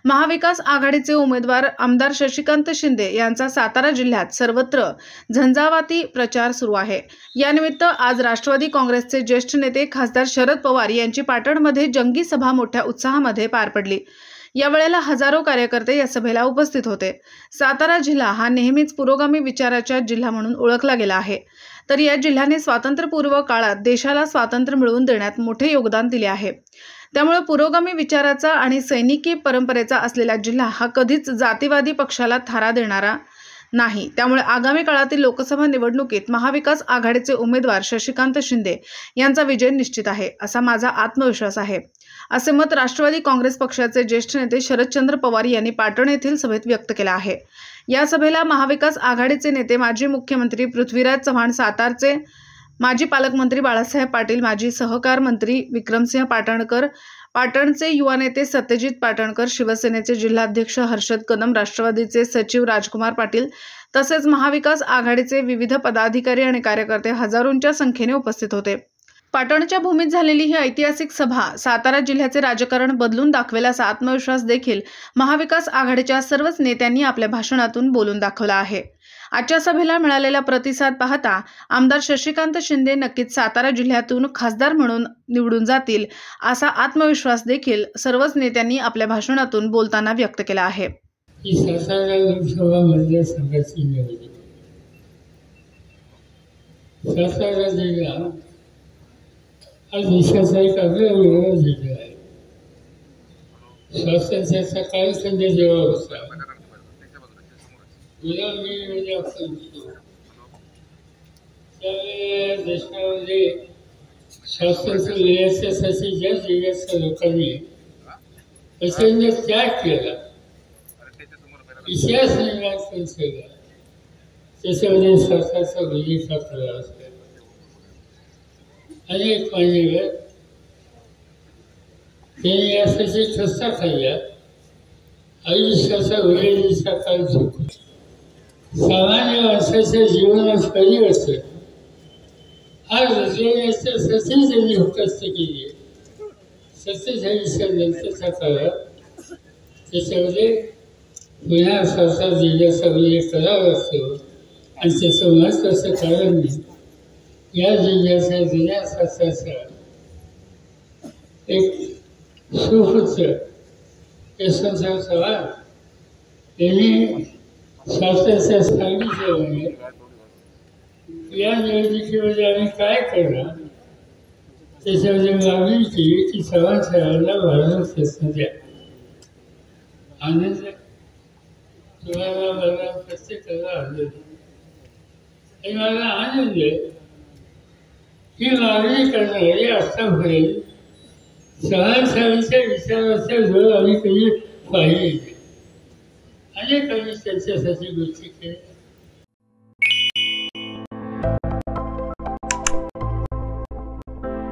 महाविकास आघाडीचे उमेदवार आमदार शशिकांत शिंदे यांचा सातारा जिल्ह्यात सर्वत्र झंझावाती प्रचार सुरू आहे। यानिमित्त आज राष्ट्रवादी काँग्रेसचे ज्येष्ठ नेते खासदार शरद पवार यांची पाटणमध्ये जंगी सभा मोठ्या उत्साहामध्ये पार पडली। या वेळेला हजारो कार्यकर्ते या सभेला उपस्थित होते। सातारा जिल्हा हा नेहमीच पुरोगामी विचाराचा जिल्हा म्हणून ओळखला गेला आहे। तर या जिल्ह्याने स्वातंत्र्यपूर्व काळात देशाला स्वातंत्र्य मिळवून देण्यात मोठे योगदान दिले आहे। त्यामुळे पुरोगामी विचाराचा आणि सैनिकी परंपरेचा असलेला जिल्हा हा कधीच जातीवादी पक्षाला थारा देणारा नाही। त्यामुळे आगामी काळातील लोकसभा निवडणुकीत महाविकास आघाडीचे उमेदवार शशिकांत शिंदे यांचा विजय निश्चित आहे, असा माझा आत्मविश्वास आहे, असे मत राष्ट्रवादी काँग्रेस पक्षाचे ज्येष्ठ नेते शरदचंद्र पवार यांनी पाटण येथील सभेत व्यक्त केले आहे। या सभेला महाविकास आघाडीचे नेते माजी मुख्यमंत्री पृथ्वीराज चव्हाण, सातारचे माजी पालकमंत्री बाळासाहेब पाटील, माजी सहकार मंत्री विक्रमसिंह पाटणकर, पाटणचे युवा नेते सत्यजित पाटणकर, शिवसेनेचे जिल्हाध्यक्ष हर्षद कदम, राष्ट्रवादीचे सचिव राजकुमार पाटील तसेच महाविकास आघाडीचे विविध पदाधिकारी आणि कार्यकर्ते हजारोंच्या संख्येने उपस्थित होते। पाटणच्या भूमीत झालेली ही ऐतिहासिक सभा सातारा जिल्ह्याचे राजकारण बदलून दाखवेल असा आत्मविश्वास देखील महाविकास आघाडीच्या सर्वच नेत्यांनी आपल्या भाषणातून बोलून दाखवला आहे। आजच्या सभेला मिळालेला प्रतिसाद पाहता आमदार शशिकांत शिंदे नक्कीच सातारा जिल्ह्यातून खासदार म्हणून निवडून जातील असा आत्मविश्वास देखील सर्वच नेत्यांनी आपल्या भाषणातून बोलताना व्यक्त केला आहे। सातारा लोकसभा मतदारसंघाची निवडणूक सातारा जिल्हा हा देशाचा एक अग्रगण्य जिल्हा आहे। स्वातंत्र्याचा कालखंड जेव्हा होता गुलामीमध्ये आपण त्यावेळेला देशामध्ये स्वातंत्र्य मिळवण्यासाठी ज्या जिल्ह्याच्या लोकांनी प्रचंड त्याग केला, इतिहास निर्माण करून केला, त्याच्यामध्ये सरकारचा भूमिका करावा असेल। अनेक मान्यवर त्यांनी यासाठी ठसा खाल्ल्या, आयुष्याचा उरेलीचा काळ झुकला, सामान्य माणसाच्या जीवनात परिवर्तन हा रचवण्याच्यासाठी त्यांनी हुकस्त केली। 47 नंतरच्या काळात त्याच्यामध्ये पुन्हा सरकार जिल्ह्याचा उल्लेख करावा लागतो आणि त्याचं महत्त्वाचं कारण या जिल्ह्याच्या जुन्या सरकारचा एक सुपुत्र यशवंतराव चव्हाण यांनी स्वातंत्र्य सांगितल्यामुळे या निवडणुकीमध्ये आम्ही काय करणार त्याच्यामध्ये मागणी केली की चव्हाण साहेबांना भारत रत्न द्या। आनंद तुम्हाला मला प्रत्येकाला आनंद आणि मला आनंद आहे ही मागणी करणारे आतापर्यंत चव्हाण साहेबांच्या विचाराच्या जवळ आम्ही कधी पाहिले। अनेक आम्ही त्यांच्यासाठी गोष्टी केल्या।